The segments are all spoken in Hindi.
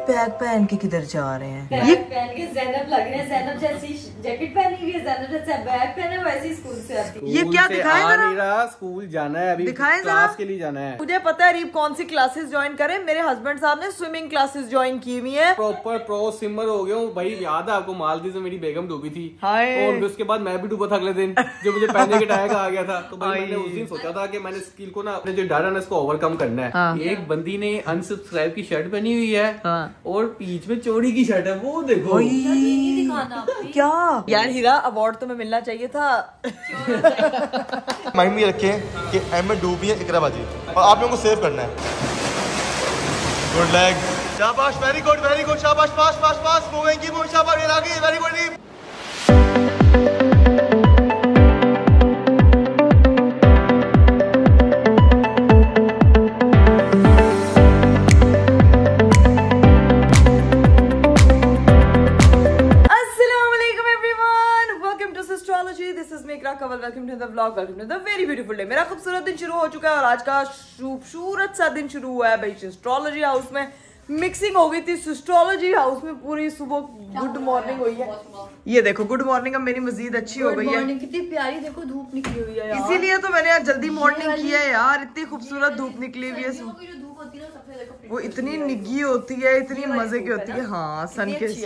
बैग पहन के किधर जा रहे हैं? बैग पहन के ज़ैनब लग रहे हैं। ज़ैनब जैसी जैकेट पहनी हुई है, ज़ैनब जैसा बैग पहना है, वैसे स्कूल से आती है। ये क्या दिखाए जरा? स्कूल जाना है अभी, दिखाए क्लास के लिए जाना है। मुझे पता है रीब कौन सी क्लासेस ज्वाइन करे। मेरे हस्बैंड साहब ने स्विमिंग क्लासेस ज्वाइन की हुई है। प्रॉपर प्रो स्विमर हो गया हूँ भाई। याद है आपको मालदीव में मेरी बेगम डूबी थी हाय। और उसके बाद मैं भी डूबा था अगले दिन, जो मुझे पहनने के टाइम आ गया था। तो भाई मैंने उस दिन सोचा था कि मैंने स्किल को ना, अपने जो डर है ना, इसको ओवरकम करना है। हाँ। एक बंदी ने अनसब्सक्राइब की शर्ट पहनी हुई है। हाँ। और बीच में चोरी की शर्ट है, वो देखो। क्या यार हीरा, अवार्ड तुम्हें मिलना चाहिए था। माइंड में रखें कि एम में डूबी है इकराबाजी और आप लोगों को सेव करना है। गुड लैग, शाबाश, वेरी गुड, शाबाश, पास पास पास, मूविंग की शाबाश, ये आगे, very good. Welcome to the vlog, welcome to the very beautiful day. मेरा खूबसूरत दिन शुरू हो चुका है और आज का खूबसूरत सा दिन शुरू हुआ है भाई एस्ट्रोलॉजी हाउस में। मिक्सिंग हो गई थी एस्ट्रोलॉजी हाउस में, पूरी सुबह गुड मॉर्निंग हुई है। ये देखो गुड मॉर्निंग अब मेरी मजीद अच्छी हो गई है। कितनी प्यारी देखो धूप निकली हुई है यार। इसीलिए तो मैंने आज जल्दी मॉर्निंग की है यार। इतनी खूबसूरत धूप निकली हुई है। वो इतनी निगी होती है, इतनी मजे की होती है। हाँ, सन किस्ट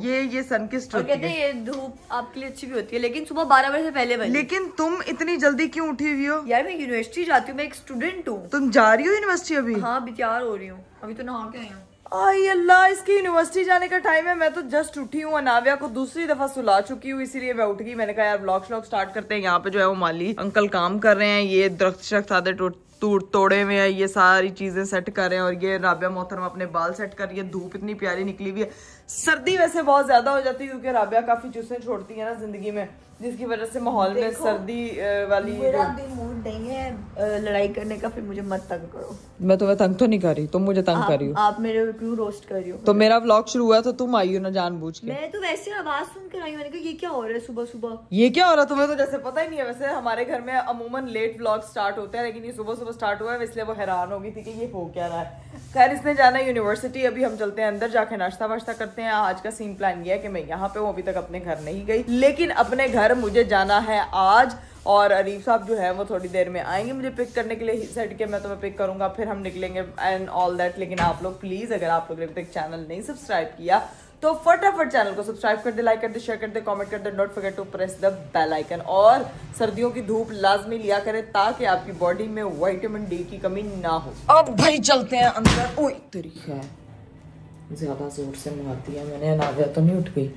ये सन किस्ट होती है। ये धूप आपके लिए अच्छी भी होती है, लेकिन सुबह 12 बजे से पहले बनी। लेकिन तुम इतनी जल्दी क्यों उठी हुई हो? यार मैं यूनिवर्सिटी जाती हूँ, मैं एक स्टूडेंट हूँ। तुम जा रही हो यूनिवर्सिटी अभी? हाँ, अभी तैयार हो रही हूँ, अभी तो नहा के आई हूँ। आई अल्लाह, इसकी यूनिवर्सिटी जाने का टाइम है। मैं तो जस्ट उठी हूँ, अनाविया को दूसरी दफा सुला चुकी हूँ, इसीलिए मैं उठ गई। मैंने कहा यार व्लॉग स्टार्ट करते हैं। यहाँ पे जो है वो माली अंकल काम कर रहे हैं। ये दरख्त आधे तोड़े हुए हैं, ये सारी चीजें सेट कर रहे हैं। और ये राबिया मोहतरमा अपने बाल सेट कर रही है। धूप इतनी प्यारी निकली हुई है। सर्दी वैसे बहुत ज्यादा हो जाती है क्योंकि राबिया काफी चूसें छोड़ती है ना जिंदगी में, जिसकी वजह से माहौल में सर्दी वाली। मेरा भी मूड नहीं है लड़ाई करने का, फिर मुझे मत तंग करो। मैं तुम्हें तंग तो नहीं कर रही, तुम मुझे तंग कर रही हो। आप मेरे क्यों रोस्ट कर रही हो? तो मेरा व्लॉग शुरू हुआ तो तुम आई हो ना जानबूझ के। मैं तो वैसे आवाज सुन कर आई, मैंने कहा ये क्या हो रहा है सुबह सुबह। ये क्या हो रहा है? तुम्हें तो जैसे पता ही नहीं है। वैसे हमारे घर में अमूमन लेट व्लॉग स्टार्ट होते हैं, लेकिन ये सुबह सुबह स्टार्ट हुआ है, इसलिए वो हैरान हो गई थी कि ये हो क्या रहा है। खैर, इसने जाना है यूनिवर्सिटी। अभी हम चलते हैं अंदर, जाके नाश्ता वाश्ता करते हैं। आज का सीन प्लान ये है कि मैं यहाँ पे हूँ, अभी तक अपने घर नहीं गई, लेकिन अपने घर मुझे जाना है आज। और अरीफ साहब जो है वो थोड़ी देर में आएंगे मुझे पिक करने के लिए। सेट के मैं तुम्हें पिक करूंगा, फिर हम निकलेंगे एंड ऑल दैट। लेकिन आप लोग प्लीज, अगर आप लोग ने अभी तक चैनल नहीं सब्सक्राइब किया तो फटाफट चैनल को सब्सक्राइब कर दे, लाइक कर दे, शेयर कर दे, कमेंट कर दे, don't forget to press the bell icon. और सर्दियों की धूप लाजमी लिया करें ताकि आपकी बॉडी में विटामिन डी की कमी ना हो। अब भाई चलते हैं अंदर। ओए तेरी है, ज्यादा जोर से मारती है मैंने। अनाविया तो नहीं उठ गई?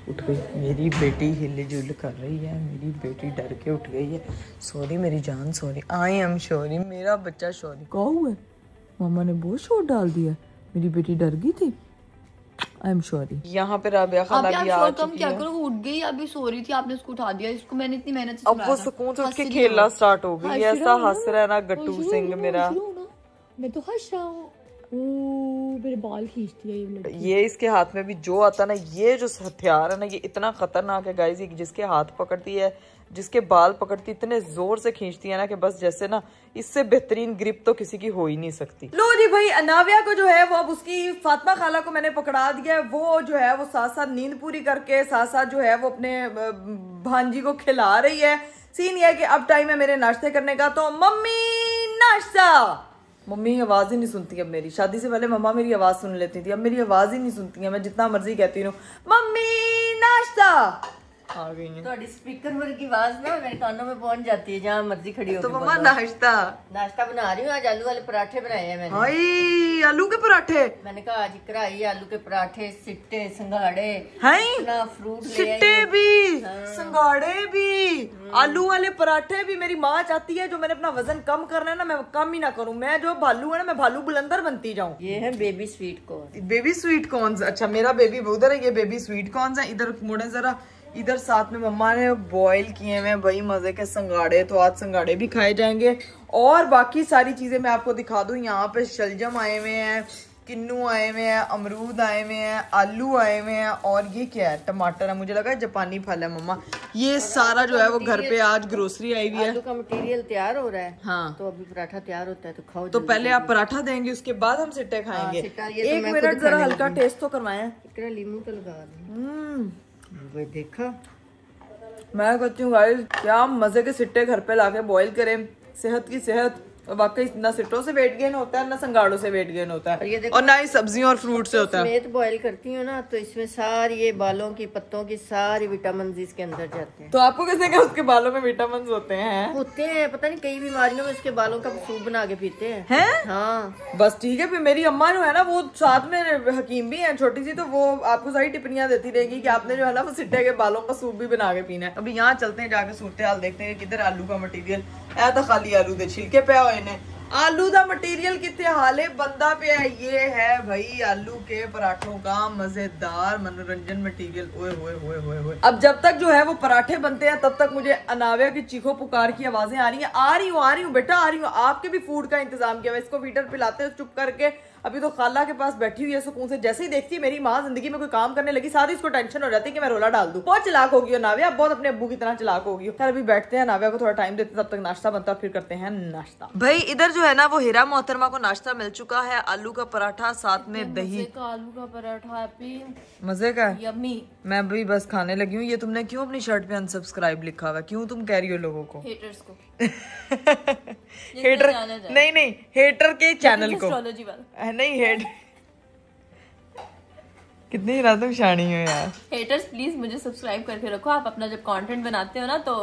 उठ गई। मेरी बेटी हिल जुल कर रही है, मेरी बेटी डर के उठ गई है। सॉरी मेरी जान, सॉरी, आई एम सॉरी, मेरा बच्चा सॉरी। क्या हुआ? मामा ने बहुत शोर डाल दिया, मेरी बेटी डर गई थी। I am sorry. यहाँ पे राबिया खाला भी आ चुकी है। क्या करो, वो उठ गई, अभी सो रही थी, आपने उसको उठा दिया। इसको मैंने इतनी मेहनत से अब वो सुकून से उठ के खेलना स्टार्ट हो गई। ऐसा हंस रहा है ना गट्टू सिंह मेरा। मैं तो हंस रहा हूँ। मेरे बाल खींचती है ये लड़की। ये इसके हाथ में भी जो आता है ना, ये जो हथियार है ना, ये इतना खतरनाक है गाइस। जिसके हाथ पकड़ती है, जिसके बाल पकड़ती, इतने जोर से खींचती है ना कि बस जैसे ना इससे बेहतरीन ग्रिप तो किसी की हो ही नहीं सकती। लो जी भाई, अनाविया को जो है वो अब उसकी फातिमा खाला को मैंने पकड़ा दिया है। वो जो है वो साथ साथ नींद पूरी करके साथ साथ जो है वो अपने भांजी को खिला रही है। सीन ये है कि अब टाइम है मेरे नाश्ते करने का। तो मम्मी नाश्ता। मम्मी आवाज ही नहीं सुनती अब मेरी। शादी से पहले मम्मा मेरी आवाज सुन लेती थी, अब मेरी आवाज ही नहीं सुनती है। मैं जितना मर्जी कहती हूँ मम्मी नाश्ता, आ गई है। तो स्पीकर वर्गी आवाज ना मेरे कानों में पहुंच जाती है जहाँ मर्जी खड़ी हो। तो मम्मा नाश्ता बना रही हूँ। आज आलू वाले पराठे बनाए हैं मैंने। हाय, आलू के पराठे। मैंने कहा आज कढ़ाई आलू के पराठे, सिट्टे, संघाड़े, हैं, फ्रूट, सिट्टे भी, संघाड़े भी, आलू वाले पराठे भी। मेरी माँ चाहती है जो मैंने अपना वजन कम करना है ना, मैं कम ही ना करूँ। मैं जो भालू है ना, मैं भालू बुलंदर बनती जाऊँ। ये है baby sweet corn. Baby sweet corn. अच्छा, मेरा बेबी उधर है, ये बेबी स्वीट कॉर्न है। इधर मुड़े जरा, इधर साथ में मम्मा ने बॉईल किए हुए भाई मजे के संगाड़े। तो आज संगाड़े भी खाए जाएंगे और बाकी सारी चीजें मैं आपको दिखा दूं। यहाँ पे शलजम आए हुए हैं, किन्नू आए हुए हैं, अमरूद आए हुए हैं, आलू आए हुए हैं और ये क्या है, टमाटर है। मुझे लगा जापानी फल है मम्मा। ये सारा जो है वो घर पे आज ग्रोसरी आई हुई है। आलू का मटेरियल तैयार हो रहा है। हाँ, तो अभी पराठा तैयार होता है तो खाओ। तो पहले आप पराठा देंगे, उसके बाद हम सिट्टे खाएंगे। एक तो मिनट जरा हल्का टेस्ट तो करवाएं। लीमू तो लगा वो देखा। मैं कहती हूँ गाइस, क्या मजे के सिट्टे घर पे लाके बॉईल करें, सेहत की सेहत। और वाकई ना सिट्टों से वेट गेन होता है, ना संगाड़ों से वेट गेन होता है, और ना ही सब्जियों और फ्रूट से होता है। समेत बॉईल करती हूँ ना, तो इसमें सारी ये बालों की, पत्तों की सारी विटामिन इसके अंदर जाते हैं। तो आपको किसने कहा उसके बालों में विटामिन होते हैं? पता नहीं, कई बीमारियों में उसके बालों का सूप बना के पीते हैं। हाँ, बस ठीक है। फिर मेरी अम्मा जो है ना, वो साथ में हकीम भी है छोटी सी, तो वो आपको सारी टिप्पणियां देती रहेगी कि आपने जो है ना वो सिट्टे के बालों का सूप भी बना के पीना है। अभी यहाँ चलते हैं, जाके सूरत हाल देखते हैं किधर आलू का मटीरियल है। तो खाली आलू दे छिलके पे हुए ने, आलू का मटेरियल कितने हाले बंदा पे है। ये है भाई आलू के पराठों का मजेदार मनोरंजन मटेरियल। ओए होए होए होए होए। अब जब तक जो है वो पराठे बनते हैं, तब तक मुझे अनाविया की चीखों पुकार की आवाजें आ रही हैं। आ रही हूँ बेटा, आ रही हूँ। आपके भी फूड का इंतजाम किया हुआ, इसको फीटर पिलाते हैं चुप करके। अभी तो खाला के पास बैठी हुई है सुकून से। जैसे ही देखती है मेरी माँ जिंदगी में कोई काम करने लगी, सारी इसको टेंशन हो जाती है कि मैं रोला डाल दूं। बहुत चलाक होगी हो नाविया, बहुत अपने अब्बू की तरह चलाक होगी। खैर अभी बैठते हैं, नाविया को थोड़ा टाइम देते हैं, तब तक नाश्ता बनता है, फिर करते हैं नाश्ता। भाई इधर जो है ना वो हीरा मोहतरमा को नाश्ता मिल चुका है। आलू का पराठा साथ में दही का आलू का पराठा मजे का यम्मी। मैं भी बस खाने लगी हूँ। ये तुमने क्यों अपनी शर्ट पे अनसब्सक्राइब लिखा हुआ? क्यों तुम कह रही हो लोगों को? हेटर्स को हेटर नहीं, हेटर के चैनल को एस्ट्रोलॉजी वाला नहीं, हेट कितनी रात तुम शानी हो यार। हेटर्स प्लीज मुझे सब्सक्राइब करके रखो। आप अपना जब कंटेंट बनाते हो ना तो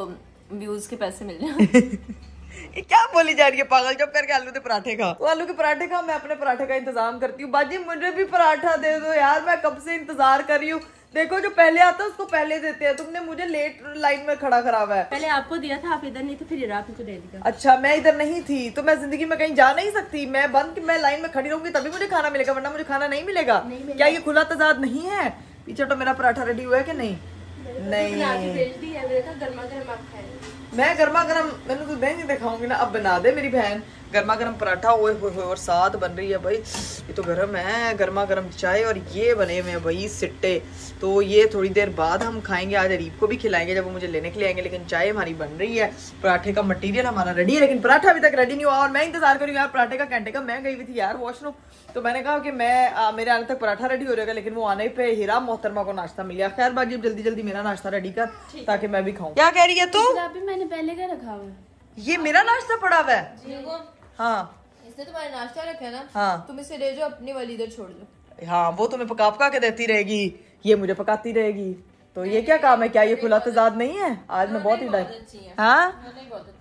व्यूज के पैसे मिल जाए। ये क्या बोली जा रही है पागल? चुप करके आलू के पराठे खा। तो आलू के पराठे खा, मैं अपने पराठे का इंतजाम करती हूँ। बाजी मुझे भी पराठा दे दो यार, मैं कब से इंतजार कर रही हूँ। देखो जो पहले आता है उसको पहले देते हैं, तुमने मुझे लेट लाइन में खड़ा करा हुआ है। पहले आपको दिया था, आप इधर नहीं थे, फिर आपको दे दिया। अच्छा, मैं इधर नहीं थी तो मैं जिंदगी में कहीं जा नहीं सकती। मैं मैं लाइन में खड़ी रहूंगी तभी मुझे खाना मिलेगा, वरना मुझे खाना नहीं मिलेगा। क्या ये खुला तजाद नहीं है? पीछे तो मेरा पराठा रेडी हुआ है कि नहीं? नहीं, मैं गर्मा गर्म, मैंने तो नहीं दिखाऊंगी ना। अब बना दे मेरी बहन गर्मा गर्म पराठा। ओए होए और साथ बन रही है भाई, ये तो गर्म है, गर्मा गर्म चाय। और ये बने हुए हैं भाई सिट्टे, तो ये थोड़ी देर बाद हम खाएंगे। आज अरीब को भी खिलाएंगे जब वो मुझे लेने के लिए आएंगे। लेकिन चाय हमारी बन रही है, पराठे का मटेरियल हमारा रेडी है, लेकिन पराठा अभी तक रेडी नहीं हुआ। और मैं इंतजार करूँ यार पराठे का घंटे का। मैं गई हुई थी यार वॉशरूम, तो मैंने कहा कि मेरे आने तक पराठा रेडी हो जाएगा, लेकिन वो आने पे हीरा मोहतरमा को नाश्ता मिल गया। खैर बाजी जल्दी जल्दी मेरा नाश्ता रेडी कर ताकि मैं भी खाऊं। क्या कह रही है तू? मैंने पहले क्या रखा हुआ है? ये मेरा नाश्ता पड़ा हुआ है। हाँ, इसने तुम्हारा नाश्ता रखा है ना? हाँ, तुम इसे ले जाओ, अपनी वाली इधर छोड़ दो। हाँ, वो तुम्हें पका पका के देती रहेगी, ये मुझे पकाती रहेगी। तो ये क्या काम है? क्या ये खुला तजाद नहीं है? आज मैं बहुत ही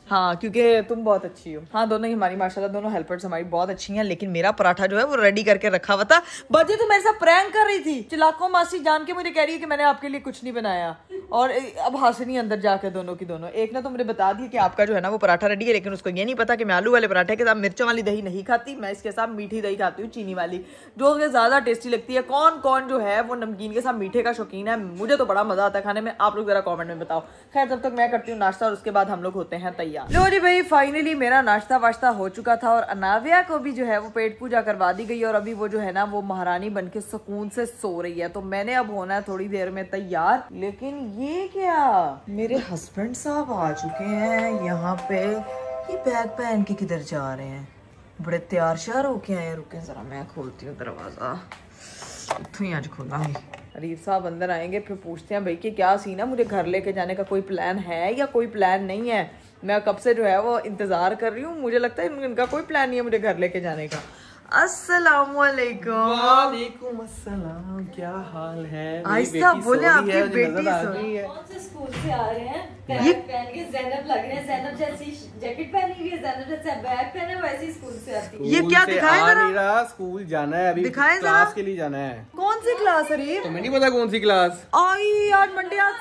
हाँ, क्योंकि तुम बहुत अच्छी हो। हाँ, दोनों ही हमारी माशाल्लाह, दोनों हेल्पर्स हमारी बहुत अच्छी हैं। लेकिन मेरा पराठा जो है वो रेडी करके रखा हुआ था। बाजी तो मेरे साथ प्रैंक कर रही थी। चिलाको मासी जान के मुझे कह रही है कि मैंने आपके लिए कुछ नहीं बनाया। और अब हंसनी अंदर जाके दोनों की दोनों। एक ने तो मुझे बता दिया कि आपका जो है ना वो पराठा रेडी है, लेकिन उसको ये नहीं पता कि मैं आलू वाले पराठे के साथ मिर्चों वाली दही नहीं खाती। मैं इसके साथ मीठी दही खाती हूँ, चीनी वाली, जो ज्यादा टेस्टी लगती है। कौन कौन जो है वो नमकीन के साथ मीठे का शौकीन है? मुझे तो बड़ा मजा आता है खाने में। आप लोग जरा कॉमेंट में बताओ। खैर तब तक मैं करती हूँ नाश्ता और उसके बाद हम लोग होते हैं तैयार। लो जी भाई, फाइनली मेरा नाश्ता वाश्ता हो चुका था और अनाविया को भी जो है वो पेट पूजा करवा दी गई। और अभी वो जो है ना वो महारानी बन के सुकून से सो रही है। तो मैंने अब होना है थोड़ी देर में तैयार। लेकिन ये क्या, मेरे हस्बैंड साहब आ चुके हैं यहाँ पे। ये बैग पहन के किधर जा रहे हैं? बड़े तैयार श्यार होके आए। रुके जरा मैं खोलती हूँ दरवाजा, इत्थों ही आज खोलांगी। अरीब साहब अंदर आएंगे, फिर पूछते हैं भाई कि क्या सीन है, मुझे घर लेके जाने का कोई प्लान है या कोई प्लान नहीं है। मैं कब से जो है वो इंतजार कर रही हूँ। मुझे लगता है इनका कोई प्लान नहीं है मुझे घर लेके जाने का। अस्सलामुअलैकुम। वालेकुम अस्सलाम, क्या हाल है? आहिस्ता बोले, आपकी बेटी कौन से स्कूल से आ रहे हैं? बैग पहन के ज़ैनब लग रहे हैं। ज़ैनब जैसी जैकेट पहनी हुई है, ज़ैनब जैसा बैग पहना है, वैसी स्कूल से आती है। ये क्या दिखाए जरा? मेरा स्कूल जाना है अभी, दिखाए क्लास के लिए जाना है। कौन सी क्लास अरीब? तुम्हें नहीं पता कौन सी क्लास? आई आज मंडे, आज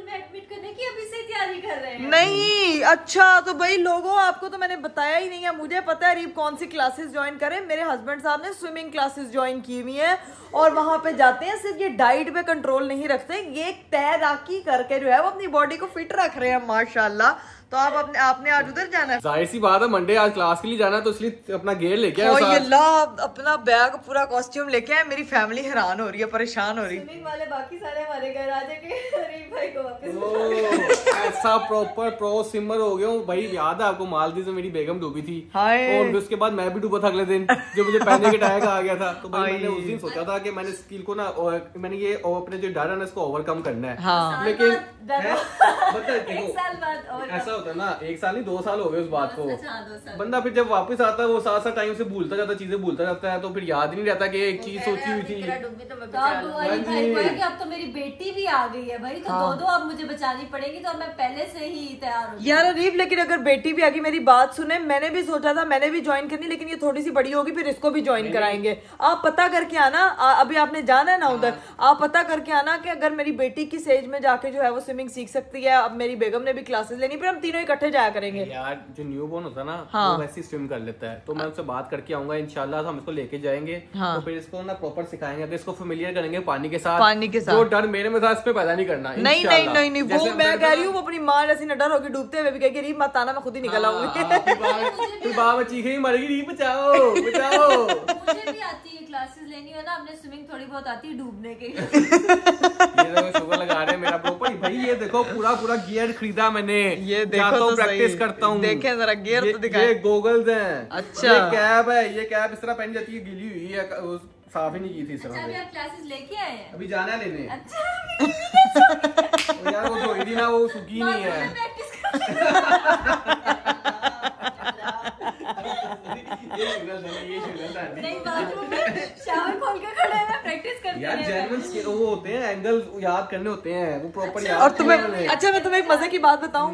एडमिट करने की अभी से तैयारी कर रहे हैं। नहीं, अच्छा तो भाई लोगों आपको तो मैंने बताया ही नहीं है। मुझे पता है अरीब कौन सी क्लासेस ज्वाइन करे। मेरे हस्बैंड साहब ने स्विमिंग क्लासेस ज्वाइन की हुई है और वहां पे जाते हैं। सिर्फ ये डाइट पे कंट्रोल नहीं रखते, ये तैराकी करके जो है वो अपनी बॉडी को फिट रख रहे हैं माशाल्लाह। तो आपने आज उधर जाना है? जाहिर सी बात है, मंडे आज क्लास के लिए जाना है तो इसलिए अपना गेयर लेके आए ये साथ। ला अपना बैग पूरा कॉस्ट्यूम लेके आए। मेरी फैमिली हैरान हो रही है, परेशान हो रही है। स्विमिंग वाले बाकी सारे हमारे घर आ जाके अरीफ भाई को वापस ऐसा प्रॉपर प्रो स्विमर हो गया हूँ भाई। याद है आपको मालदीव में मेरी बेगम डूबी थी हाय। और फिर उसके बाद मैं भी डूबा था अगले दिन, जो मुझे पहनने के टाइम आ गया था। तो भाई मैंने उस दिन सोचा था कि मैंने स्किल को ना मैंने ये अपने जो डर है ना इसको ओवरकम करना है। हाँ। लेकिन एक साल बाद और ऐसा होता है ना, 1 साल नहीं 2 साल हो गए उस बात को। अच्छा, 2 साल। बंदा फिर जब वापस आता है वो साथ टाइम से भूलता जाता है, चीजें भूलता जाता है, तो फिर याद ही नहीं रहता कि एक चीज सोची हुई थी। तो अब अरीफ भाई को है कि अब तो मेरी बेटी भी आ गई है भाई, तो दो अब मुझे बचानी पड़ेगी, तो मैं पहले से ही तैयार हूँ यार अरीफ, लेकिन अगर बेटी भी आ गई, मेरी बात सुने, मैंने भी सोचा था मैंने भी ज्वाइन करनी, लेकिन ये थोड़ी सी बड़ी होगी फिर इसको भी ज्वाइन कराएंगे। आप पता करके आना, अभी आपने जाना है ना उधर, आप पता करके आना कि अगर मेरी बेटी किस एज में जाके जो है वो स्विमिंग सीख सकती है। अब मेरी बेगम ने भी क्लासेस लेनी, फिर हम तीनों इकट्ठे जाया करेंगे। यार जो न्यू बोर्न होता है ना हाँ। वो वैसे ही स्विम कर लेता है, तो मैं उससे बात करके आऊंगा इंशाल्लाह। हम इसको लेके जाएंगे हाँ। तो फिर इसको ना प्रॉपर सिखाएंगे, तो इसको फेमिलियर करेंगे पानी के साथ। जो डर मेरे में था इस पे पैदा नहीं करना। नहीं नहीं नहीं नहीं, वो मैं कह रही हूँ, वो अपनी माँ जैसी न डर होगी डूबते हुए भी कहेगी रीब मत आना, मैं खुद ही निकल आऊंगी। फिर बाबा चीखे ही मरेगी, रीब बचाओ बचाओ। मुझे भी आती है क्लासेस लेनी हो ना, अपने स्विमिंग थोड़ी बहुत आती है डूबने के। ये देखो शुगर लगा रहे हैं मेरा प्रॉपर भाई। ये देखो पूरा गियर खरीदा मैंने, ये देखो तो प्रैक्टिस करता हूँ। देखें जरा गियर तो दिखाएं। ये गोगल्स हैं। अच्छा। ये कैप है, ये कैप इस तरह पहनी जाती है, गीली हुई है, साफ ही नहीं की थी इस तरह अभी से। आप क्लासेस लेके आए हैं? अभी जाना है लेने। अच्छा यार वो धोई थी ना, वो सूखी नहीं है। प्रैक्टिस नहीं, बाथरूम में शावर खोल के खड़े हैं, प्रैक्टिस करते यार हैं। जेन्युइन वो होते हैं, एंगल याद करने होते हैं, वो प्रॉपर याद। और तुम्हें अच्छा, मैं तुम्हें एक मजे की बात बताऊं।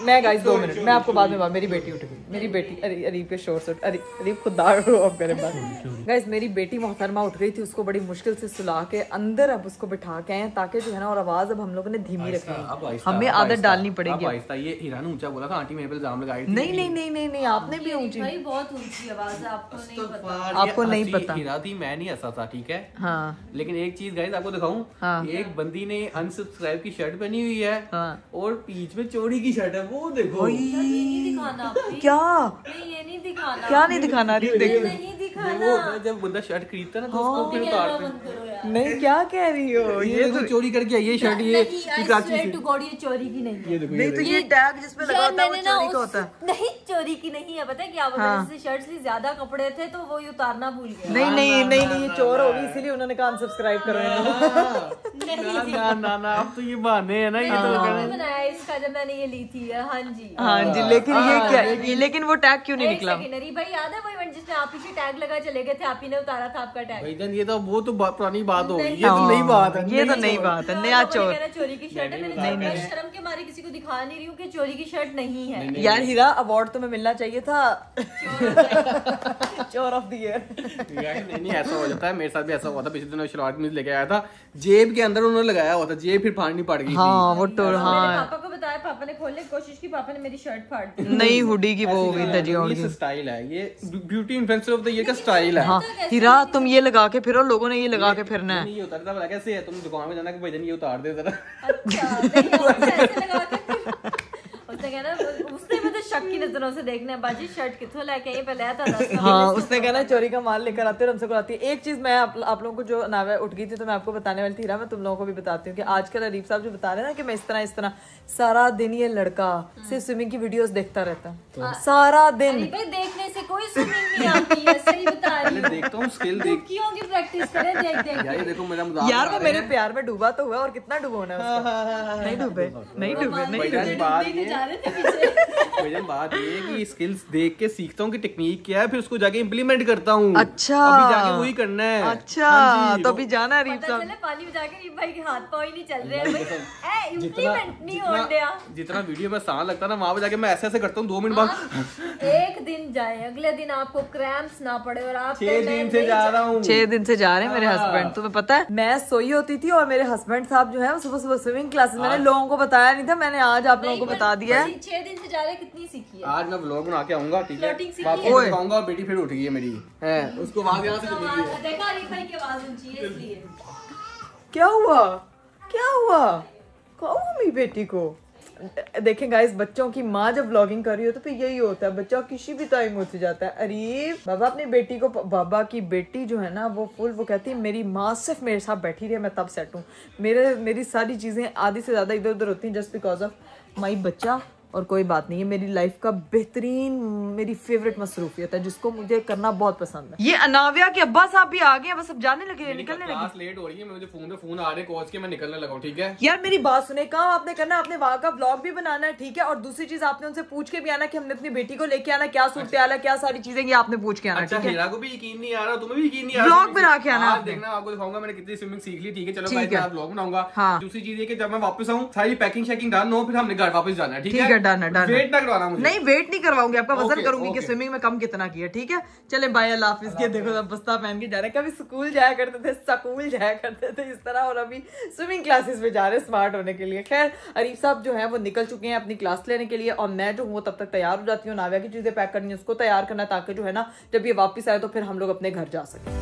मैं गाइस 2 मिनट, मैं आपको बाद में मेरी बेटी उठ गई, मेरी बेटी अरीब के शोर से अरीब खुददार ऑफ करे बात। गाइस मेरी बेटी मोहतरमा उठ गई थी, उसको बड़ी मुश्किल से सुला के अंदर अब उसको बिठा के आए ताकि जो है ना, और आवाज अब हम लोगों ने धीमी रखी है, हमें आदत डालनी पड़ेगी। ये हीरा ने ऊंचा बोला था, आंटी मेरे पे इल्जाम लगाई थी। नहीं नहीं नहीं नहीं नहीं, आपने भी ऊंची, भाई बहुत ऊंची आवाज है, आपको नहीं पता। आपको नहीं पता। हीरा थी, मैं नहीं हंसा था, ठीक है। हाँ। लेकिन एक चीज गाइस आपको दिखाऊं, हाँ। एक बंदी ने अनसब्सक्राइब की शर्ट पहनी हुई है, हाँ। और बीच में चोरी की शर्ट है, वो देखो। ये नहीं दिखाना आपने। क्या नहीं, ये नहीं दिखाना। क्या नहीं दिखाना? ये देखो नहीं दिखाना। वो होता है जब बंदा शर्ट खरीदता है ना, तो उसको फिर उतारते हैं। बंद करो यार। नहीं, क्या कह रही हो? ये देखो चोरी करके आई है शर्ट, ये कराची से। टू गॉड, ये चोरी की नहीं है। ये देखो, नहीं तो ये टैग जिसपे लगा होता है वो चोरी का होता है। नहीं, चोरी की नहीं है, पता है क्या? हाँ। जैसे शर्ट्स ली, ज्यादा कपड़े थे तो वो ये उतारना भूल गया। नहीं नहीं नहीं नहीं, ये चोर होगी, इसीलिए उन्होंने कहा अनसब्सक्राइब करो इन्हें। ना अब तो ये बहाने है ना, ये तो मैंने बनाया इसका जब मैंने ये ली थी। हाँ जी। हाँ जी, लेकिन ये क्या, लेकिन वो टैग क्यों नहीं एक निकला? सेकंड, अरे भाई याद है वो इवेंट जिसमें आप पीछे टैग लगा चले गए थे, आप ही ने उतारा था आपका टैग। भाईजान ये तो वो तो पुरानी बात हो गई, नहीं। ये तो नई बात है। ये तो नई बात है, नया चोर। चोरी की शर्ट है, मैंने शर्म के मारे किसी को दिखा नहीं रही हूँ कि चोरी की शर्ट नहीं है। यार हीरा, अवार्ड तुम्हें मिलना चाहिए था चोर ऑफ द ईयर। नहीं ऐसा हो जाता है, मेरे साथ भी ऐसा हुआ था। पिछले दिनों शरारत में लेके आया था, जेब के अंदर उन्होंने लगाया हुआ था, जेब फिर फाड़नी पड़ गई। हाँ वो तो मैंने हाँ, पापा को बताया, पापा ने खोलने की कोशिश की, पापा ने मेरी शर्ट फाड़ दी। नई हुडी की वो हो गई था जी। ये स्टाइल है, ये beauty influencer of the year का स्टाइल है। हाँ हीरा, तुम ये लगा के फिरो, लोगों ने ये लगा के फिरना है। नहीं ये उतारता बोला कैसे है, तुम दुकान में जाना कि भाईजान ये उतार दे जरा। अच्छा, नहीं, ऐसे लगा के उसने कहना, उसने मुझे शक की नजरों से देखना है, बाजी शर्ट किथों लेके आई, पहले आता था। हाँ, उसने कहना चोरी का माल लेकर आते और हमसे कराती है। एक चीज मैं आप लोगों को जो नावे उठ गई थी तो मैं आपको बताने वाली थी हीरा, मैं तुम लोगों को भी बताती हूँ कि आजकल अरीब साहब जो बता रहे हैं ना कि मैं इस तरह सारा दिन ये लड़का सिर्फ स्विमिंग की वीडियोस देखता रहता है सारा दिन। भाई देखने से कोई स्विमिंग नहीं आती है, सही बता रही हूँ। देखता हूँ स्किल देख की होगी, प्रैक्टिस करें देख देख। यार ये देखो मेरा मजाक यार वो मेरे प्यार में डूबा तो हुआ, और कितना डुबोना है उसका। नहीं डूबे नहीं डूबे नहीं डूबे। बात ये जा रहे थे पीछे। भाईजान बात ये है कि स्किल्स देख के सीखता हूँ कि टेक्निक क्या है, फिर उसको जाके इम्प्लीमेंट करता हूँ। अच्छा, अभी जाके वही करना है। अच्छा हाँ जी, तो अभी जाना है अरीब पता साहब। चले पानी में जाके रीब भाई के हाथ पाँव ही नहीं चल रहे हैं भाई। इम्प्लीमेंट नहीं हो रहा। जितना वीडियो में आसान लगता है ना, वहां पे जाके मैं ऐसे ऐसे करता हूँ 2 मिनट बाद। एक दिन जाए, अगले दिन आपको क्रैम्प्स ना पड़े, और आप 6 दिन से जा रहा हूँ। 6 दिन से जा रहे हैं मेरे हस्बैंड, तुम्हें पता है। मैं सोई होती थी और मेरे हस्बैंड साहब जो है वो सुबह सुबह स्विमिंग क्लासेस, मैंने लोगों को बताया नहीं था, मैंने आज आप लोगों को बता दिया है। 6 दिन से जा रहे, कितनी सीखी है? आज मैं व्लॉग बना के आऊंगा, ठीक है। Floating सीखी आपको है? दिखाऊंगा, बेटी फिर उठ गई है मेरी, है उसको आवाज यहाँ से चली गई है। देखा रीब भाई की आवाज ऊंची है इसलिए। क्या हुआ, क्या हुआ, क्या हुआ मेरी बेटी को? देखें गाइस, बच्चों की माँ जब व्लॉगिंग कर रही हो तो फिर यही होता है, बच्चा किसी भी टाइम उठ जाता है। अरे बाबा अपनी बेटी को, बाबा की बेटी जो है ना वो वो कहती है मेरी माँ सिर्फ मेरे साथ बैठी रही है, मैं तब सेट हूँ। मेरी सारी चीजें आधी से ज्यादा इधर उधर होती हैं जस्ट बिकॉज ऑफ माई बच्चा, और कोई बात नहीं है। मेरी लाइफ का बेहतरीन, मेरी फेवरेट मसरूफियत है जिसको मुझे करना बहुत पसंद है। ये अनाविया के अब्बा साहब भी आ गए हैं, बस अब जाने लगे, निकलने लगे। क्लास लेट हो रही है, मुझे फोन आ रहे हैं कोच के, मैं निकलने लगा हूं, ठीक है यार मेरी बात सुने, काम आपने करना, आपने वहाँ का व्लॉग भी बनाना है, ठीक है। और दूसरी चीज आपने उनसे पूछ के भी आना कि हमने अपनी बेटी को लेके आना, क्या सूरत हाल है, क्या सारी चीजें ये आपने पूछ के आना। अच्छा, हीरा को भी यकीन नहीं आ रहा, तुम्हें भी यकीन नहीं आ रहा, व्लॉग बना के आना। देखना, आपको दिखाऊंगा मैंने कितनी स्विमिंग सीख ली, ठीक है। चलो मैं व्लॉग बनाऊंगा। दूसरी चीज ये कि जब मैं वापस आऊँ सारी पैकिंग शैकिंग डन हो, फिर हमने घर वापस जाना है, ठीक है। डन नहीं, वेट नहीं करवाऊंगी, आपका वजन करूंगी कि स्विमिंग में कम कितना किया, ठीक है। चले बाय, अल्लाह हाफिज। के देखो सब बस्ता पहन के जा रहे हैं, कभी स्कूल जाया करते थे, स्कूल जाया करते थे इस तरह, और अभी स्विमिंग क्लासेस में जा रहे हैं स्मार्ट होने के लिए। खैर अरीफ साहब जो है वो निकल चुके हैं अपनी क्लास लेने के लिए, और मैं जो हूँ तब तक तैयार हो जाती हूँ। नाविया की चीजें पैक करनी है, उसको तैयार करना, ताकि जो है ना जब ये वापस आए तो फिर हम लोग अपने घर जा सके।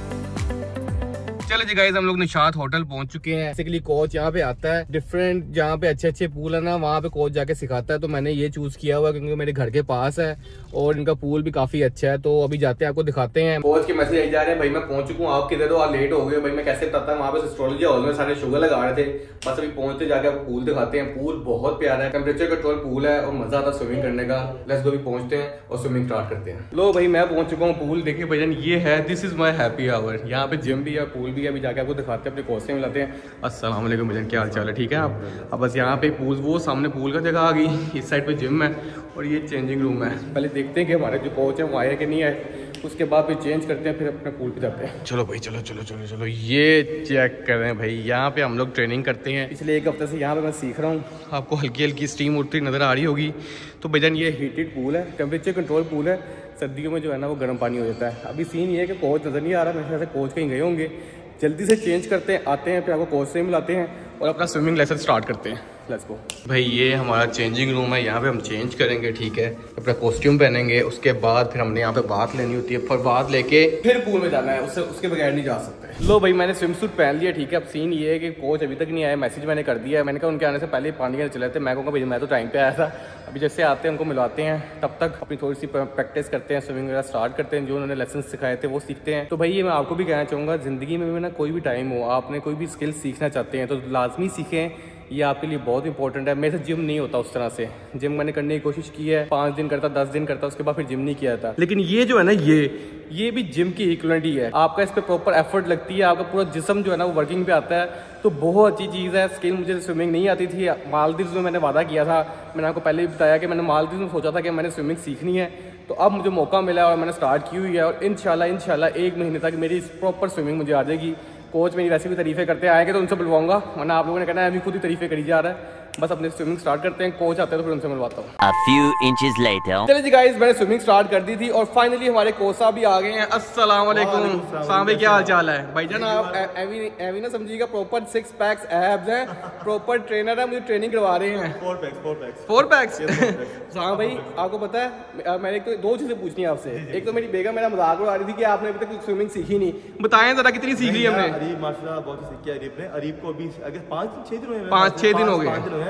चलो जी गाइस, हम लोग निशात होटल पहुंच चुके हैं। बेसिकली कोच यहाँ पे आता है, डिफरेंट जहाँ पे अच्छे अच्छे पूल है ना वहाँ पे कोच जाके सिखाता है। तो मैंने ये चूज किया हुआ क्योंकि मेरे घर के पास है और इनका पूल भी काफी अच्छा है। तो अभी जाते हैं, आपको दिखाते हैं। कोच के मैसेज आई जा रहे हैं, भाई मैं पहुंच चुका हूँ, आप किधर हो, आप लेट हो गए। भाई मैं कैसे बताता हूँ, वहाँ पे एस्ट्रोलॉजी हॉल में सारे शुगर लगा रहे थे, बस अभी पहुंचते जाके आपको पूल दिखाते हैं। पूल बहुत प्यारा है, टेम्परेचर कंट्रोल पूल है और मजा आता है स्विमिंग करने का। लेट्स गो, अभी पहुंचते हैं और स्विमिंग स्टार्ट करते हैं। लो भाई मैं पहुंच चुका हूँ पूल। देखिए भैया ये है, this is my happy hour. यहाँ पे जिम भी है, पूल भी है। अभी जाके आपको दिखाते हैं, अपने कोच से मिलाते हैं। अस्सलाम वालेकुम भैया, क्या हाल चाल है, ठीक है आप? अब बस यहाँ पे पूल, वो सामने पूल का जगह आ गई, इस साइड पे जिम है और ये चेंजिंग रूम है। पहले देखते हैं कि हमारे जो कोच है वो आए कि नहीं आए, उसके बाद फिर चेंज करते हैं, फिर अपने पूल पे जाते हैं। चलो भाई चलो चलो चलो चलो, ये चेक कर रहे हैं भाई, यहाँ पे हम लोग ट्रेनिंग करते हैं। पिछले एक हफ्ते से यहाँ पे मैं सीख रहा हूँ। आपको हल्की हल्की स्टीम उठती नजर आ रही होगी। तो भैया ये हीटेड पूल है, टेम्परेचर कंट्रोल पूल है। सर्दियों में जो है ना वो गर्म पानी हो जाता है। अभी सीन ये है कि कोच नज़र नहीं आ रहा, मेरे ख्याल से कोच कहीं गए होंगे। जल्दी से चेंज करते हैं, आते हैं, फिर आपको कोच से मिलाते हैं और अपना स्विमिंग लेसन स्टार्ट करते हैं। लेट्स गो भाई, ये हमारा चेंजिंग रूम है, यहाँ पे हम चेंज करेंगे, ठीक है। अपना कॉस्ट्यूम पहनेंगे, उसके बाद फिर हमने यहाँ पे बात लेनी होती है, फिर बात लेके फिर पूल में जाना है, उसके बगैर नहीं जा सकते। लो भाई मैंने स्विम सूट पहन लिया, ठीक है। अब सीन ये है कि कोच अभी तक नहीं आया, मैसेज मैंने कर दिया है। मैंने कहा उनके आने से पहले पानी के चले थे। मैं कहूँगा भाई मैं तो टाइम पे आया था। अभी जैसे आते हैं उनको मिलाते हैं, तब तक अपनी थोड़ी सी प्रैक्टिस करते हैं, स्विमिंग वगैरह स्टार्ट करते हैं। जो उन्होंने लेसन सिखाए थे वो सीखते हैं। तो भाई ये मैं आपको भी कहना चाहूँगा, ज़िंदगी में ना कोई भी टाइम हो, आपने कोई भी स्किल सीखना चाहते हैं तो लाजमी सीखें, ये आपके लिए बहुत इंपॉर्टेंट है। मेरे से जिम नहीं होता उस तरह से, जिम मैंने करने की कोशिश की है, 5 दिन करता, 10 दिन करता, उसके बाद फिर जिम नहीं किया था। लेकिन ये जो है ना ये भी जिम की इक्वलेंट ही है। आपका इस पर प्रॉपर एफर्ट लगती है, आपका पूरा जिस्म जो है ना वो वर्किंग पे आता है, तो बहुत अच्छी चीज़ है। स्किल मुझे स्विमिंग नहीं आती थी। मालदीव्स में मैंने वादा किया था, मैंने आपको पहले भी बताया कि मैंने मालदीव्स में सोचा था कि मैंने स्विमिंग सीखनी है। तो अब मुझे मौका मिला और मैंने स्टार्ट की हुई है और इंशाल्लाह 1 महीने तक मेरी प्रॉपर स्विमिंग मुझे आ जाएगी। कोच मेरी वैसे भी तारीफें करते आएंगे तो उनसे बुलवाऊंगा, वरना आप लोगों ने कहना है अभी खुद ही तारीफें करी जा रहा है। बस अपने स्विमिंग स्टार्ट करते हैं, कोच आते हैं तो फिर उनसे मिलवाता हूँ। A few inches later. चलिए जी गाइस, मैंने स्विमिंग स्टार्ट कर दी थी और फाइनली हमारे कोच साहब भी आ गए हैं। अस्सलाम वालेकुम साहब, भाई क्या हाल चाल है? भाईजान आप एवी ना समझिएगा, प्रॉपर 6 पैक्स एब्स हैं, प्रॉपर ट्रेनर है, मुझे ट्रेनिंग करवा रहे हैं। 4 पैक्स हाँ भाई आपको पता है, मैंने एक तो 2 चीजें पूछनी है आपसे। एक तो मेरी बेगम मेरा मजाक उड़ा रही थी कि आपने अभी तक स्विमिंग सीखी नहीं, बताएं जरा कितनी सीख ली हमने? अरीब माशाल्लाह बहुत सीख किया अरीब ने। अरीब को अभी अगर 5-6 दिन हुए, 5-6 दिन हो गए।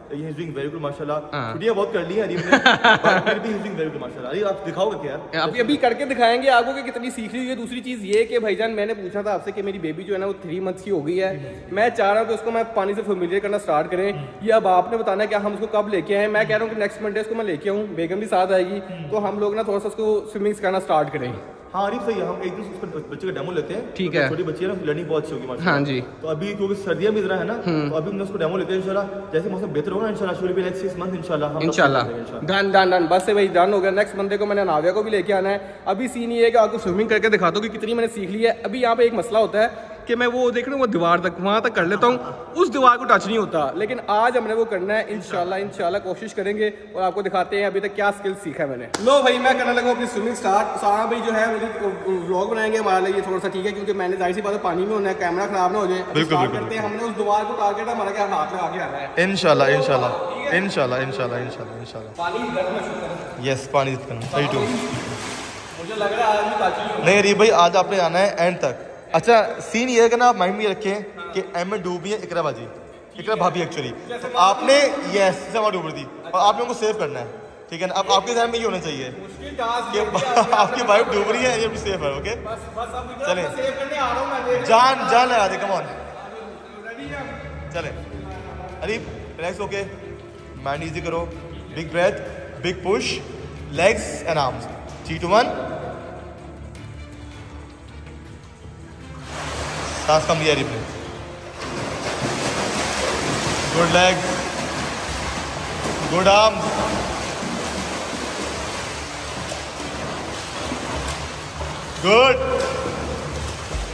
He is doing very good माशाल्लाह। छुट्टियां बहुत कर ली है अरीब ने, फिर भी he is doing very good माशाल्लाह। अरीब आप दिखाओगे क्या? अभी करके दिखाएंगे आपको कि कितनी सीख ली है। दूसरी चीज ये कि भाईजान मैंने पूछा था आपसे कि मेरी बेबी जो है ना वो 3 मंथ्स की हो गई है, मैं चाह रहा हूँ कि उसको मैं पानी से फेमिलियर करना स्टार्ट करें। ये अब आपने बताना है कि हम उसको कब लेके आए। मैं कह रहा हूँ कि नेक्स्ट मंडे उसको मैं लेके आऊँ, बेगम भी साथ आएगी, तो हम लोग ना थोड़ा सा उसको स्विमिंग सिखाना स्टार्ट करें। हाँ अरीब सही है, हम एक दिन उसको बच्चे का डेमो लेते हैं, ठीक है। छोटी बच्ची है ना, लर्निंग बहुत अच्छी होगी माशाल्लाह। हाँ जी। तो अभी क्योंकि सर्दियां भी इधर है ना, तो अभी हम उसको डेमो लेते हैं इंशाल्लाह। जैसे मौसम बेहतर होगा इंशाल्लाह, शुरू भी नेक्स्ट 6 मंथ इंशाल्लाह डन। बस से भाई डन हो गया। नेक्स्ट मंडे को मैंने नाविया को भी लेके आना है। अभी सीन ये है कि आपको स्विमिंग करके दिखा दो कि कितनी मैंने सीख ली है। अभी यहाँ पे एक मसला होता है कि मैं वो देख रहा हूँ वो दीवार तक, वहाँ तक कर लेता हूँ, उस दीवार को टच नहीं होता। लेकिन आज हमने वो करना है इंशाल्लाह कोशिश करेंगे और आपको दिखाते हैं अभी तक क्या स्किल सीखा है मैंने। लो भाई मैं करने लगा अपनी स्विमिंग स्टार्ट। सारा भाई जो है मुझे व्लॉग बनाएंगे हमारे लिए थोड़ा सा, ठीक है, क्योंकि मैंने जाहिर सी बात है पानी में होना है, कैमरा खराब ना हो जाए। बिल्कुल करते हैं, हमने उस दीवार को टारगेट हमारा क्या हाथ लगा के आना है इंशाल्लाह। पानी यस पानी सही टू। मुझे लग रहा है आज नहीं अरीब भाई, आज आपने आना है एंड तक। अच्छा सीन ये है कि ना आप माइंड में रखें कि एम में डूबी है इकरा बाजी, इकरा भाभी एक्चुअली, तो आपने यस जमा डूब रही थी और आपने उनको सेव करना है, ठीक है ना। अब आपके ध्यान में ये होना चाहिए कि आपकी वाइफ डूब रही है, ये भी सेफ है, ओके। चले जान लगा दे, कम ऑन, चले Areeb relax, okay, mind easy करो, big breath, big push, legs and arms, 3 2 1, सांस कम लिया अरीब ने, good legs, good arms, good,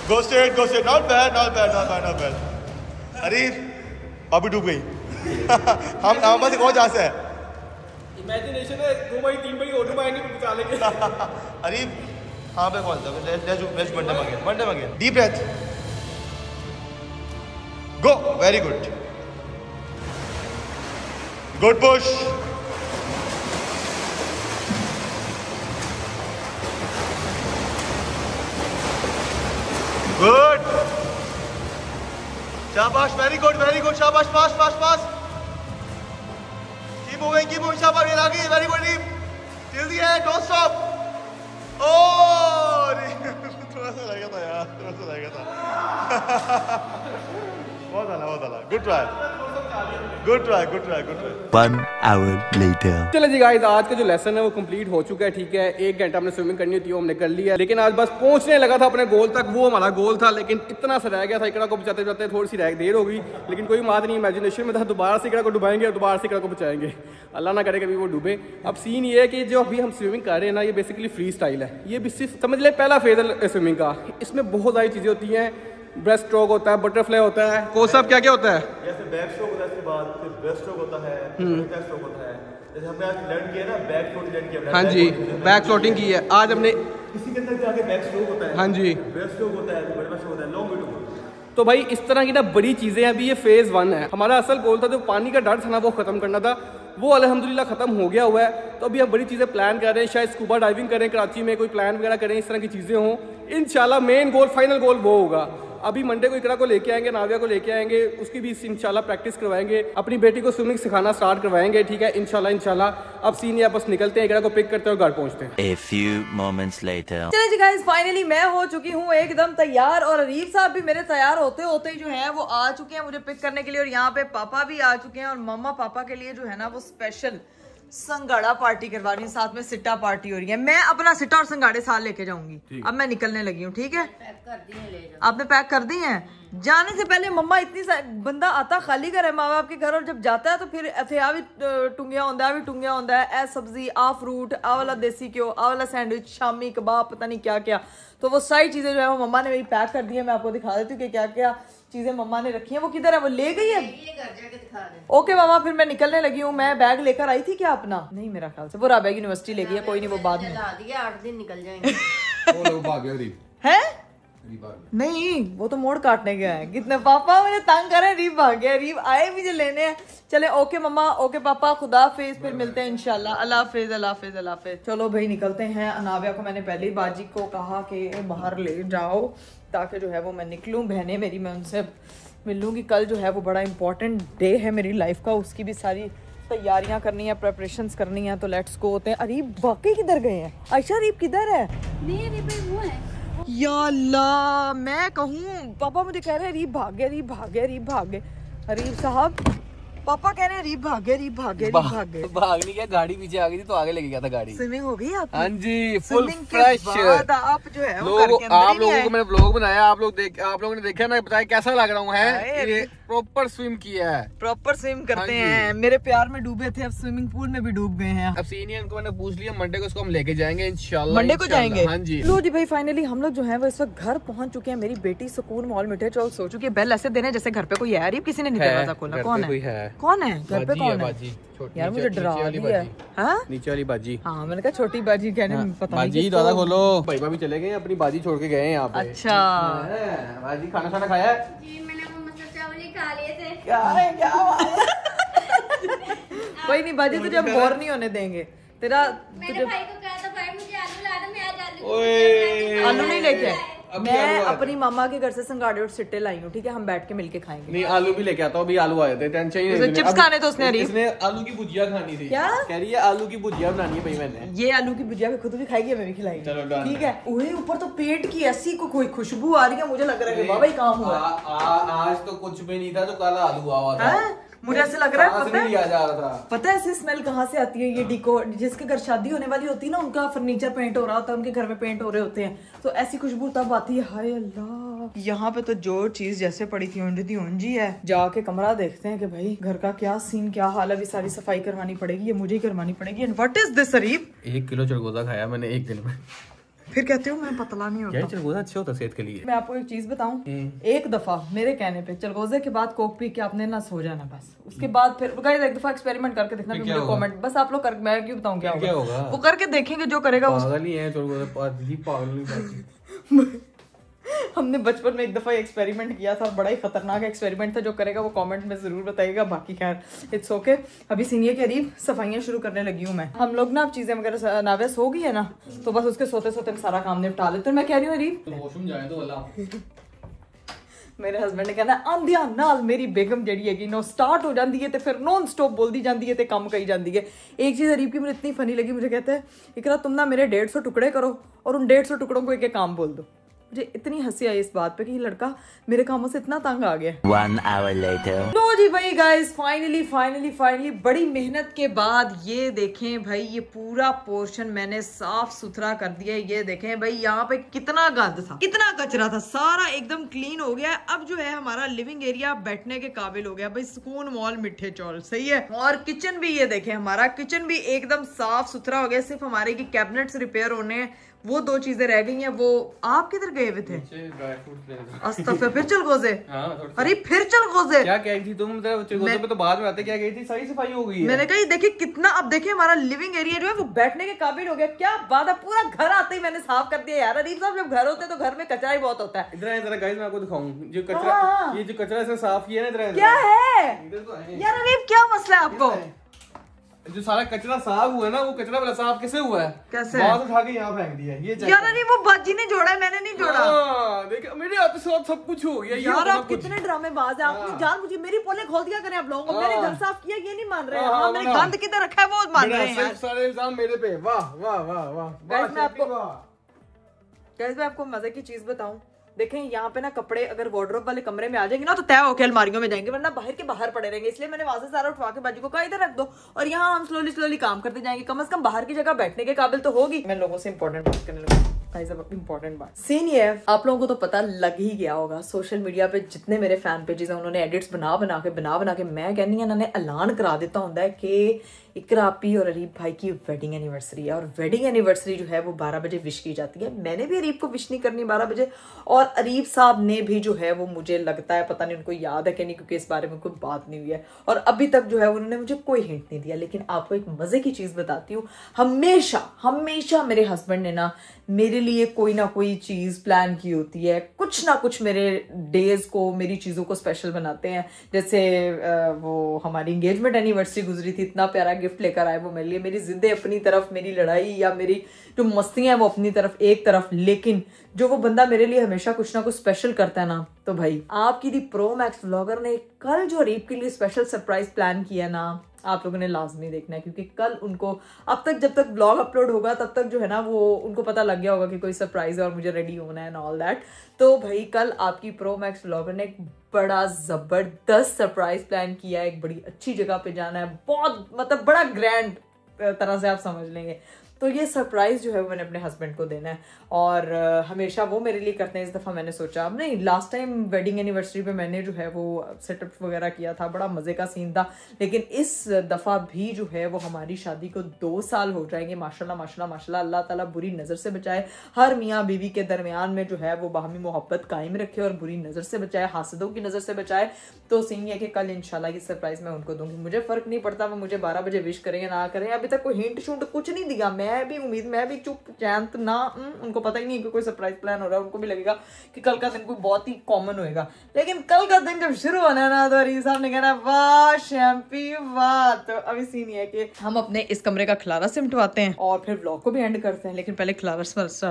go straight, not bad. Areeb अभी डूब गई हम बस एक और जहां से है, इमेजिनेशन है, 2 बाई 3 बाई और डुबाएंगे तो बचा लेंगे। अरीब हाँ पे कौन था, let's one time again, deep breath, go, very good, good push, good, शाबाश, वेरी गुड, शाबाश, पास, कीप मूविंग, शाबाश, ये आगे, very good, till the end, don't stop. थोड़ा सा लगा था यार, बहुत आला, गुड ट्राई। 1 hour later. चलो जी गाइस, आज का जो लेसन है वो कंप्लीट हो चुका है, ठीक है। 1 घंटा हमने स्विमिंग करनी होती है, हमने कर लिया, लेकिन आज बस पहुंचने लगा था अपने गोल तक, वो हमारा गोल था, लेकिन इतना सा रह गया था, इकड़ा को बचाते थोड़ी सी देर हो गई, लेकिन कोई बात नहीं, इमेजिनेशन में था, दोबारा से इकड़ा को डुबाएंगे और दोबारा से इकड़ा को बचाएंगे, अल्लाह ना करे कभी वो डूबे। अब सीन ये है कि जो अभी हम स्विमिंग कर रहे हैं ना, ये बेसिकली फ्री स्टाइल है, ये भी सिर्फ समझ ले पहला फेज है स्विमिंग का, इसमें बहुत सारी चीज़ें होती हैं, ब्रेस्ट स्ट्रोक होता है, बटरफ्लाई होता है, कोच साहब क्या होता है, जैसे बैक स्ट्रोक होता है, इसके बाद फिर ब्रेस्ट स्ट्रोक होता है, फिर स्ट्रोक होता है, जैसे हमने आज लर्न किया ना, बैक फ्लोटिंग लर्न किया, हाँ जी, बैक फ्लोटिंग की है आज हमने, इसी के अंदर भी आगे बैक स्ट्रोक होता है, हाँ जी, ब्रेस्ट स्ट्रोक होता है, बटरफ्लाई स्ट्रोक होता है, लॉन्ग वे टू। तो भाई इस तरह की ना बड़ी चीज़ें, अभी ये फेज़ 1 है, हमारा असल गोल था जो पानी का डर था ना वो ख़त्म करना था, वो अल्हम्दुलिल्लाह ख़त्म हो गया हुआ है। तो अभी हम बड़ी चीज़ें प्लान कर रहे हैं, शायद स्कूबा डाइविंग करें कराची में, कोई प्लान वगैरह करें, इस तरह की चीज़ें हों, इंशाल्लाह मेन गोल, फाइनल गोल वो होगा। अभी मंडे को इकरा को लेके आएंगे, नाविया को लेके आएंगे, उसकी भी इंशाल्लाह प्रैक्टिस करवाएंगे, अपनी बेटी को स्विमिंग सिखाना स्टार्ट करवाएंगे, ठीक है, इंशाल्लाह। अब सीन ये बस निकलते हैं, इकरा को पिक करते हैं और घर पहुंचते हैं। A few moments later. चलिए जी गाइस, फाइनली मैं हो चुकी हूँ एकदम तैयार, और अरीब साहब भी मेरे तैयार होते ही जो है वो आ चुके हैं मुझे पिक करने के लिए, और यहाँ पे पापा भी आ चुके हैं, और मम्मा पापा के लिए जो है ना वो स्पेशल संगाड़ा पार्टी करवा रही है, साथ में सिट्टा पार्टी हो रही है। मैं अपना सिट्टा और संगाड़े साथ लेके जाऊंगी, अब मैं निकलने लगी हूँ, ठीक है, आपने पैक कर दी है। जाने से पहले मम्मा इतनी बंदा आता खाली घर है माँ बाप के घर, और जब जाता है तो फिर आ भी टुंगिया होंदा है, ए सब्जी, आ फ्रूट, आ वाला देसी घ्यो, आ वाला सैंडविच, शामी कबाब, पता नहीं क्या क्या, तो वो सारी चीजें जो है वो मम्मा ने मेरी पैक कर दी है। मैं आपको दिखा देती हूँ कि क्या क्या चीजें मम्मा ने रखी है। वो किधर है, वो ले गई है, ओके मामा, फिर मैं निकलने लगी हूँ। मैं बैग लेकर आई थी क्या अपना, नहीं मेरा ख्याल से वो राबा यूनिवर्सिटी ले गई है, कोई नहीं वो बाद में 8 दिन निकल जाएंगे। है नहीं, वो तो मोड़ काटने गया है, कितने पापा मुझे तंग कर रहे हैं, रीब भाग गया, रीब आए मुझे लेने हैं। चले ओके मम्मा, ओके पापा, खुदा हाफिज, फिर मिलते हैं इंशाल्लाह, अल्लाह हाफिज, अल्लाह हाफिज, अल्लाह हाफिज। चलो भाई निकलते हैं। अनाविया को मैंने पहले ही बाजी को कहा कि बाहर ले जाओ, ताकि जो है वो मैं निकलूं, बहनें मेरी, मैं उनसे मिलूंगी। कल जो है वो बड़ा इंपॉर्टेंट डे है मेरी लाइफ का, उसकी भी सारी तैयारियां करनी है, प्रेपरेशंस करनी है, तो लेट्स गो होते हैं। अरीब वाकई किधर गए हैं? आयशा अरीब किधर है? नहीं अरीब भाई वो है। या अल्लाह, मैं कहूँ पापा मुझे कह रहे हैं रीब भाग गए, रीब भाग गए, रीब भाग गए। अरीब साहब पापा कह रहे हैं रीब भाग गए, रीब भाग गए, रीब भाग गए। भाग नहीं गया, गाड़ी पीछे आ गई थी तो आगे लेके गया था गाड़ी। स्विमिंग हो गई आपकी? हाँ जी, फुल फ्रेश। आप जो है वो करके अंदर आप लोगों को मैंने व्लॉग बनाया, आप लोगों ने देखा ना, बताया कैसा लग रहा हूँ है, ये प्रॉपर स्विम किया है, प्रॉपर स्विम करते हैं। मेरे प्यार में डूबे थे, अब स्विमिंग पूल में भी डूब गए हैं। अब सीनियर को मैंने पूछ लिया, मंडे को इसको हम लेके जाएंगे इंशाल्लाह। मंडे को जाएंगे? हाँ जी। लो जी भाई, फाइनली हम लोग जो है वो इस वक्त घर पहुंच चुके हैं। मेरी बेटी सुकून मॉल में चल सो चुकी है, बेल ऐसे देने जैसे घर पे कोई है। अरे किसी ने नहीं दरवाजा खोला, कौन है? कौन है घर पे? कौन है यार? मुझे डरा दिया। हाँ नीचे वाली बाजी। हाँ मैंने कहा छोटी बाजी कहने में पता नहीं। बाजी दादा खोलो। भाई भाभी चले गए, अपनी बाजी छोड़ के गए हैं यहाँ पे। अच्छा बाजी खाना खाना खाया है? जी मैंने वो मटर चावल ही खा लिए थे। क्या है क्या कोई नहीं बाजी, तुझे अब बोर नहीं होने देंगे। तेरा मैंने भाई को कहा था भाई मुझे आलू ला दो, मैं आज आलू नहीं लेके आए। मैं अपनी मामा के घर से संगाड़े और सिट्टे लाई हूँ, ठीक है, हम बैठ के मिलके खाएंगे। नहीं आलू भी लेके आता हूँ, अभी आलू आए थे, टेंशन ही नहीं। चिप्स खाने तो उसने आलू की भुजिया खानी थी। क्या कह रही है आलू की भुजिया बनानी है भाई मैंने। ये आलू की भुजिया खुद भी खाएगी, मैं भी खिलाएंगे। चलो ठीक है। ऊपर तो पेट की ऐसी कोई खुशबू आ रही है, मुझे लग रहा है बाबा काम हुआ। आज तो कुछ भी नहीं था, तो कल आलू हुआ था। मुझे ऐसे लग रहा है पता है ऐसी स्मेल कहाँ से आती है? ये डिकोर, जिसके घर शादी होने वाली होती है ना, उनका फर्नीचर पेंट हो रहा होता है, उनके घर में पेंट हो रहे होते हैं, तो ऐसी खुशबू तब आती है। हाय अल्लाह, यहाँ पे तो जो चीज जैसे पड़ी थी ऊंझी है। जाके कमरा देखते हैं कि भाई घर का क्या सीन, क्या हाल है। अभी सारी सफाई करवानी पड़ेगी, ये मुझे ही करवानी पड़ेगी। And what is this Areeb? 1 kilo चरगोजा खाया मैंने एक दिन में। फिर कहते हो मैं पतला नहीं होता। चरगोजा अच्छा होता सेहत के लिए। मैं आपको एक चीज बताऊं, एक दफा मेरे कहने पे चरगोजे के बाद कोक पी के आपने ना सो जाना, बस उसके बाद फिर गाइस एक दफा एक्सपेरिमेंट करके देखना, फिर मुझे कमेंट, बस आप लोग कर, मैं क्यों बताऊं क्या होगा, वो करके देखेंगे, जो करेगा पागल ही है पागल। हमने बचपन में एक दफा एक्सपेरिमेंट किया था, बड़ा ही खतरनाक एक्सपेरिमेंट था, जो करेगा वो कमेंट में जरूर बताइएगा। बाकी खैर इट्स ओके। अभी सीनियर के करीब सफाइयां शुरू करने लगी हूँ मैं। हम लोग ना अब चीजें वगैरह, नावे सो गई है ना, तो बस उसके सोते सोते सारा काम निपटा लेते। मैं कह रही हूँ अरीब वॉशरूम जाए तो अल्लाह। मेरे हस्बैंड ने कहना आंधिया नाल मेरी बेगम जड़ी है नो स्टार्ट हो जाती है, तो फिर नॉन स्टॉप बोलती जाती है, तो काम कही जाती है। एक चीज अरीब की मुझे इतनी फनी लगी, मुझे कहता है इकरा तुम ना मेरे 150 टुकड़े करो और उन 150 टुकड़ों को एक काम बोल दो। मुझे इतनी हंसी आई इस बात पे कि ये लड़का मेरे कामों से इतना तंग आ गया। 1 hour later. लो जी भाई गाइस, फाइनली बड़ी मेहनत के बाद ये देखें भाई, ये पूरा पोर्शन मैंने साफ सुथरा कर दिया। ये देखें भाई, यहाँ पे कितना गंद था, कितना कचरा था, सारा एकदम क्लीन हो गया। अब जो है हमारा लिविंग एरिया बैठने के काबिल हो गया भाई, सुकून मॉल मिठे चौल, सही है। और किचन भी ये देखें, हमारा किचन भी एकदम साफ सुथरा हो गया। सिर्फ हमारे की कैबिनेट्स रिपेयर होने हैं, वो 2 चीजें रह गई हैं। वो आप किधर गए हुए थे? अस्तगफिर, फिर चल गोजे। अरे फिर चल गोजे, क्या कह रही थी तुम? गोजे पे तो बाद में आते, क्या कही थी? सारी सफाई हो गई है। मैंने कहा देखिए कितना, अब देखिए हमारा लिविंग एरिया जो है वो बैठने के काबिल हो गया। क्या बात है, पूरा घर आते ही मैंने साफ कर दिया यार। अरीब साहब, जब घर होते हैं तो घर में कचरा ही बहुत होता है। इधर गाइस मैं आपको दिखाऊं जो कचरा, ये जो कचरा से साफ किया ना, इधर क्या है यार अरीब, क्या मसला है आपको? जो सारा कचरा साफ हुआ है ना, वो कचरा वाला साफ कैसे हुआ है? कैसे? बात उठा के यहाँ फेंक दिया। ये यार नहीं, वो बाजी ने जोड़ा है, मैंने नहीं जोड़ा। देखिए मेरे हाथ से सब कुछ हो गया। यार आप कितने ड्रामेबाज हैं, आपने जान मुझे मेरी पोले खोल दिया करें आप लोगों को। मैंने घर साफ किया ये नहीं मान रहे हैं, मैंने गंद किधर रखा है वो मान रहे हैं यार। सारे इल्जाम मेरे पे। वाह वाह वाह वाह। गाइस मैं आपको मजे की चीज बताऊं, देखें यहाँ पे ना कपड़े अगर वार्डरोब वाले कमरे में आ जाएंगे ना, तो तय होकर अलमारियों में जाएंगे, वरना बाहर के बाहर पड़े रहेंगे। इसलिए मैंने वहां से सारा उठवा के बाजू को कहा इधर रख दो, और यहाँ हम स्लोली काम करते जाएंगे। कम से कम बाहर की जगह बैठने के काबिल तो होगी। मैं लोगों से इंपॉर्टेंट बात करने लगा। इंपॉर्टेंट बात सीन ये है, आप लोगों को तो पता लग ही गया होगा, सोशल मीडिया पे जितने मेरे फैन पेजेस हैं उन्होंने एडिट्स बना बना के मैं कहनी है इन्होंने ऐलान करा देता होता है कि इकरा आपी और अरीब भाई की वेडिंग एनिवर्सरी है, और वेडिंग एनिवर्सरी जो है वो 12 बजे विश की जाती है। मैंने भी अरीब को विश नहीं करनी 12 बजे, और अरीब साहब ने भी जो है वो, मुझे लगता है पता नहीं उनको याद है कि नहीं, क्योंकि इस बारे में कोई बात नहीं हुई है और अभी तक जो है उन्होंने मुझे कोई हिंट नहीं दिया। लेकिन आपको एक मजे की चीज बताती हूँ, हमेशा मेरे हस्बैंड ने ना मेरे लिए कोई ना कोई चीज प्लान की होती है, कुछ ना कुछ मेरे डेज को, मेरी चीजों को स्पेशल बनाते हैं। जैसे वो हमारी एंगेजमेंट एनिवर्सरी गुजरी थी, इतना प्यारा गिफ्ट लेकर आए वो मेरे लिए। मेरी जिद्दें अपनी तरफ, मेरी लड़ाई या मेरी जो मस्तियां हैं वो अपनी तरफ एक तरफ, लेकिन जो वो बंदा मेरे लिए हमेशा कुछ ना कुछ स्पेशल करता है ना, तो भाई आपकी दी प्रो मैक्स व्लॉगर ने कल जो अरीब के लिए स्पेशल सरप्राइज प्लान किया ना, आप लोगों ने लाजमी देखना है, क्योंकि कल उनको, अब तक जब तक ब्लॉग अपलोड होगा तब तक जो है ना वो उनको पता लग गया होगा कि कोई सरप्राइज है और मुझे रेडी होना है एंड ऑल दैट। तो भाई कल आपकी प्रो मैक्स व्लॉगर ने एक बड़ा जबरदस्त सरप्राइज प्लान किया है। एक बड़ी अच्छी जगह पे जाना है, बहुत मतलब बड़ा ग्रैंड तरह से आप समझ लेंगे। तो ये सरप्राइज जो है वो मैंने अपने हस्बैंड को देना है, और हमेशा वो मेरे लिए करते हैं। इस दफ़ा मैंने सोचा, अब नहीं, लास्ट टाइम वेडिंग एनिवर्सरी पे मैंने जो है वो सेटअप वगैरह किया था, बड़ा मज़े का सीन था। लेकिन इस दफ़ा भी जो है वो हमारी शादी को 2 साल हो जाएंगे, माशाल्लाह माशाल्लाह माशाल्लाह। अल्लाह ताला बुरी नज़र से बचाए, हर मियाँ बीवी के दरमियान में जो है वो बाहमी मोहब्बत कायम रखे और बुरी नज़र से बचाए, हासदों की नज़र से बचाए। तो सीन है कि कल इंशाल्लाह ये सरप्राइज मैं उनको दूंगी। मुझे फ़र्क नहीं पड़ता वो मुझे 12 बजे विश करें या ना करें, अभी तक कोई हिंट शुंट कुछ नहीं दिया। मैं मैं भी चुप चैंत ना, उनको पता ही नहीं कि कोई सरप्राइज प्लान हो रहा है। उनको भी लगेगा कि कल का दिन कोई बहुत ही कॉमन होएगा, लेकिन कल का दिन जब शुरू होना है ना तो अरीज साहब ने कहना वाह शैम्पी वाह। तो अभी सीन ये है कि हम अपने इस कमरे का खलारा सिमटवाते हैं और फिर व्लॉग को भी एंड करते हैं, लेकिन पहले खलारा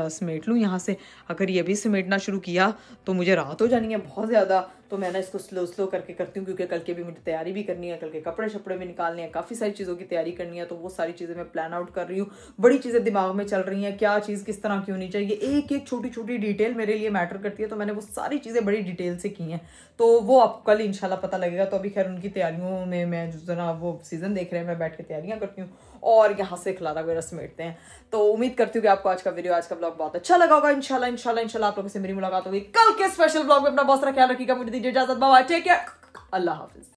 समेट लूँ यहाँ से। अगर ये भी समेटना शुरू किया तो मुझे रात हो जानी है बहुत ज्यादा, तो मैं ना इसको स्लो करके करती हूँ, क्योंकि कल के भी मुझे तैयारी भी करनी है, कल के कपड़े शपड़े भी निकालने हैं, काफ़ी सारी चीज़ों की तैयारी करनी है। तो वो सारी चीज़ें मैं प्लान आउट कर रही हूँ, बड़ी चीज़ें दिमाग में चल रही हैं, क्या चीज़ किस तरह की होनी चाहिए, एक एक छोटी छोटी डिटेल मेरे लिए मैटर करती है। तो मैंने वो सारी चीज़ें बड़ी डिटेल से की हैं, तो वो आपको कल इंशाल्लाह पता लगेगा। तो अभी खैर उनकी तैयारियों में मैं जो जना वो सीज़न देख रहे हैं, मैं बैठ के तैयारियाँ करती हूँ और यहाँ से खलारा वगैरह समेटते हैं। तो उम्मीद करती हूँ कि आपको आज का वीडियो, आज का ब्लॉग बहुत अच्छा लगा होगा। इंशाल्लाह आप लोगों से मेरी मुलाकात होगी कल के स्पेशल ब्लॉग में। अपना बहुत सारा ख्याल रखिएगा, मुझे दीजिए इजाजत, बाय, टेक केयर, अल्लाह हाफिज।